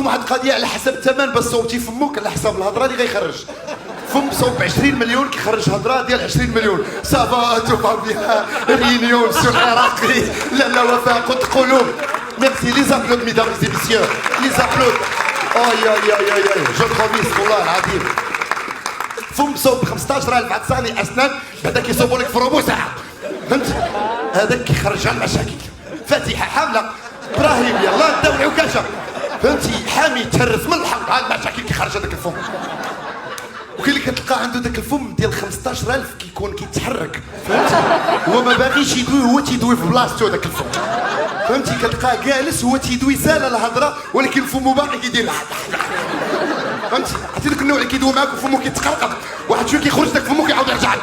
لكم واحد القضيه على حسب الثمن باش صوبتي فمك على حساب الهضره اللي غيخرج. فم صوب 20 مليون كيخرج هضره ديال 20 مليون. سافا توفا بها رينيون سور عراقي. لا وفاء قد قلوب. ميرسي لي زابلود ميدام اي مسيو لي زابلود. اي جو بروميس والله العظيم. فم صوب 15000 عاد صاني اسنان بعدا كيصوبوا لك في ربع ساعه. فهمت؟ هذاك كيخرج على المشاكل. فاتحه حامله ابراهيم يلا داو العكاشه. فهمتي؟ حامي تهرس من الحلق على المشاكل كيخرج هذاك الفم. وكاين اللي كتلقى عنده داك الفم ديال 15000 كيكون كيتحرك. فهمتي؟ هو ما باغيش يدوي، هو تيدوي في بلاصتو داك الفم. فهمتي؟ كتلقاه جالس هو تيدوي سالا الهضره ولكن فمو باقي كيدير. فهمتي؟ عرفتي داك النوع اللي كيدوي معاك وفمو كيتقرقب، واحد شويه كيخرج داك فمو كيعاود يرجع لك.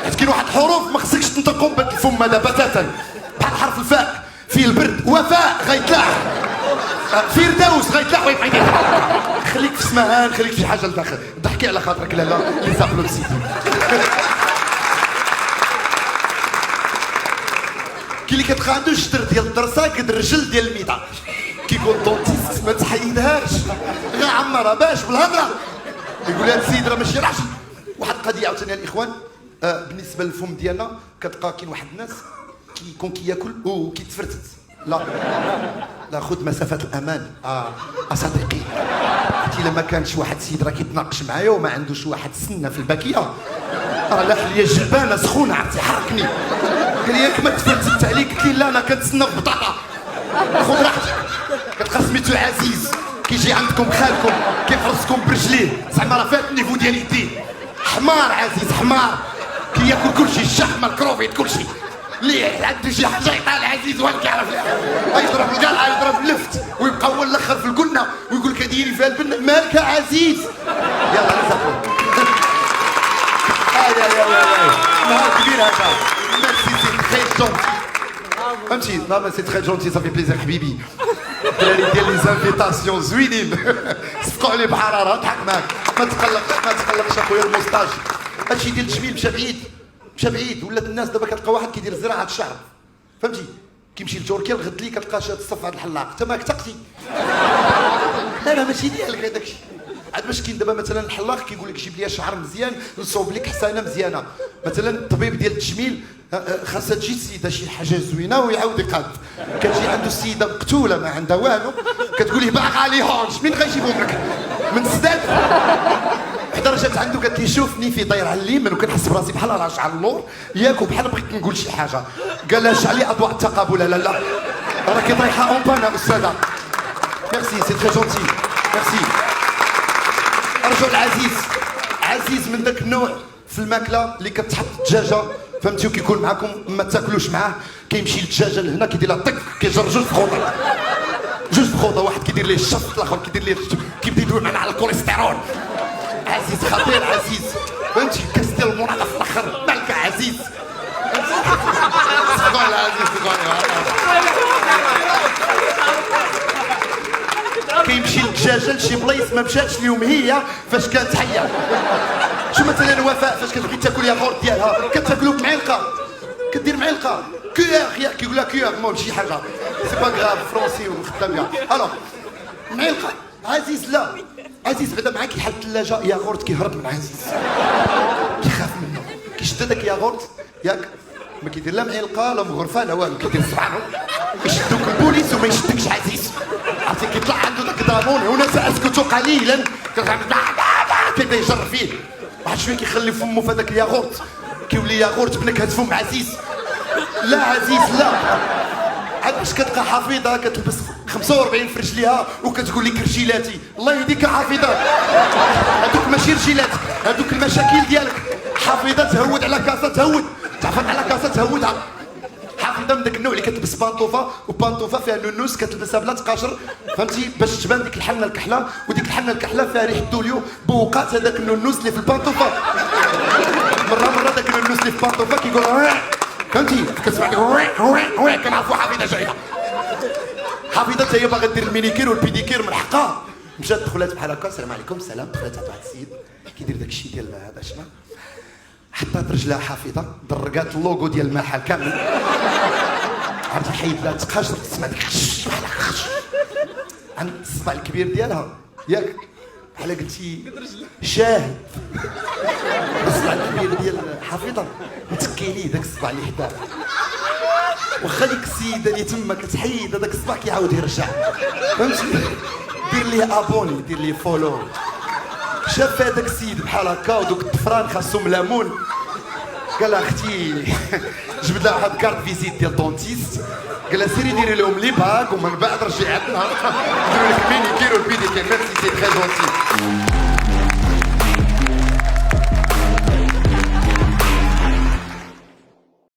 حيت كاين واحد الحروف ما خصكش تنطقهم بهاد الفم هذا بتاتا. بحال حرف الفاء فيه البرد. وفاء غيتلاح. فردوس غيتلاح ويبقى يدير. خليك في اسمهان، خليك في شي حاجه لداخل. ضحكي على خاطرك لالا اللي سافلو لسيدي. كاين اللي كتلقى عنده الجدر ديال الدرسه قد الرجل ديال الميضه. كيقول دونتيست ما تحيدهاش غير عمرها باش بالهضره. يقول هذا السيد راه ماشي راجل. واحد القضيه عاوتاني الاخوان بالنسبه للفم ديالنا كتلقى كاين واحد الناس كيكون كياكل وكيتفرتت. لا خذ مسافه الامان اصدقي. عرفتي لما كان شي واحد السيد راه كيتناقش معايا وما عندوش واحد السنه في الباكيه لاح ليا الجبانه سخونه عرفتي حركني. قال لي ياك ما تفرتت عليك. قلت له لا انا كنتسنى في بطاطا. خذ راحتك. كتلقى سميتو عزيز كيجي عندكم خالكم كيفرسكم برجليه زعما راه فات النيفو ديال يديه. حمار عزيز حمار كياكل كلشي الشحمه الكروفيت كلشي. ليه عنده شي حاجه يعطيها العزيز ولا كيعرف ليها. يضرب القلعه يضرب اللفت ويبقى هو الاخر في القنه ويقول لك ديري فيها البنه مالك عزيز. يلا نسافروا. يا نهار كبير هذا. ميرسي سي تري جونتي. فهمتي؟ لا سي تري جونتي صافي بليزير حبيبي. الدراري ديال لي زانفيتاسيون زوينين. صفقوا عليه بحراره ضحك معاك. ما تقلقش اخويا الموستاج. هادشي ديال التجميل مشى بعيد. ولات الناس دابا كتلقى واحد كيدير زراعه الشعر. فهمتي؟ كيمشي لتركيا الغد لي كتلقى شاد الصف عند الحلاق. انت ماك تقتي. لا ماشي ديالك هذاك الشيء. عاد باش كاين دابا مثلا الحلاق كيقول لك جيب لي شعر مزيان نصوب لك حسانه مزيانه. مثلا الطبيب ديال التجميل خاصها تجي السيده شي حاجه زوينه ويعاود يقاد. كتجي عنده السيده مقتوله ما عندها والو كتقول ليه باغا لي هونش مين غيجيبهم لك من السداد. حدا رجعت عنده قالت لي شوفني في داير على اليمين وكنحس براسي بحال راه شعر اللور ياك وبحال بغيت نقول شي حاجه. قال لها شعلي اضواء التقابل. لا راكي طايحه اون بان استاذه. ميرسي سي تري جونتي. ميرسي. رجل عزيز من ذاك النوع في الماكله اللي كتحط الدجاجه. فهمتي؟ وكيكون معاكم ما تاكلوش معاه كيمشي للدجاجه لهنا كيدير لها طق كيجر جوج خطوط. واحد كيدير ليه الشفط الاخر كيدير ليه كيبدا يدوي معنا على الكوليسترول. عزيز خطير عزيز. فهمتي؟ كاس ديال المرضى في الاخر مالك عزيز. صغير عزيز كيمشي للدجاجه لشي بلايص ما مشاتش ليهم هي فاش كانت حيه. شو مثلا وفاء فاش كتبغي تاكل ياغورت ديالها كتاكلو بمعلقه. كدير معلقه كيغ كيقول لها كيغ ما شي حاجه سي با غراف فرونسي وخدام كاع. الوغ معلقه عزيز لا عزيز بعدا معاك يحل الثلاجه ياغورت كيهرب من عزيز كيخاف منه كيشد هذاك ياغورت ياك ما كيدير لا معلقه لا مغرفه لا والو كيدير صبعانو يشدوك البوليس وما يشدكش عزيز. عرفتي كيطلع عنده ذاك الضامون هنا ساسكت قليلا كيبدا يجر فيه. واحد شويه كيخلي فمو في هذاك الياغورت كيولي ياغورت بنكهه فم عزيز. لا عزيز لا. عاد باش كتلقى حفيظه كتلبس 45 في رجليها وكتقول لك رجيلاتي. الله يهديك حفيظه. هذوك ماشي رجيلات هذوك المشاكل ديالك. حفيظه تهود على كاسه تعفط على كاسه تهودها. حافظه من داك النوع اللي كتلبس بانطوفه فيها نونوس كتلبسها بلا تقاشر. فهمتي؟ باش تبان ديك الحنه الكحله وديك الحنه الكحله فيها ريحه دوليو بوقات هذاك النونوس اللي في البانطوفه. مره داك النونوس اللي في البانطوفه كيقول فهمتي؟ كتسمع كنعرفوا حافظه جايه. حافظه حتى هي باغا دير المينيكير والبيديكير من حقها. مشات دخلات بحال هكا السلام عليكم السلام. دخلت واحد السيد كيدير داك الشيء ديال هذا شنو حطات رجلها حافظه درقات اللوغو ديال المحل كامل. عرفتي حيد لها تقاشر تسمع ديك بحال عند الصبع الكبير ديالها ياك بحال قلتي شاهد الصبع الكبير ديال حفيظه متكي ليه داك الصبع اللي حداه واخا ديك السيده اللي تما كتحيد هذاك الصبع كيعاود يرجع فهمتي دير ليه ابوني دير ليه فولو شاف هذاك السيد بحال هكا ودوك الطفران خاصهم ليمون قال لها اختي جبد لها واحد كارت فيزيت ديال دونتيست قال لها سيري ديري لهم لي باك ومن بعد رجعي عندنا نديروا لك مينيكير والبيديكير ميرسي سي تري جونتي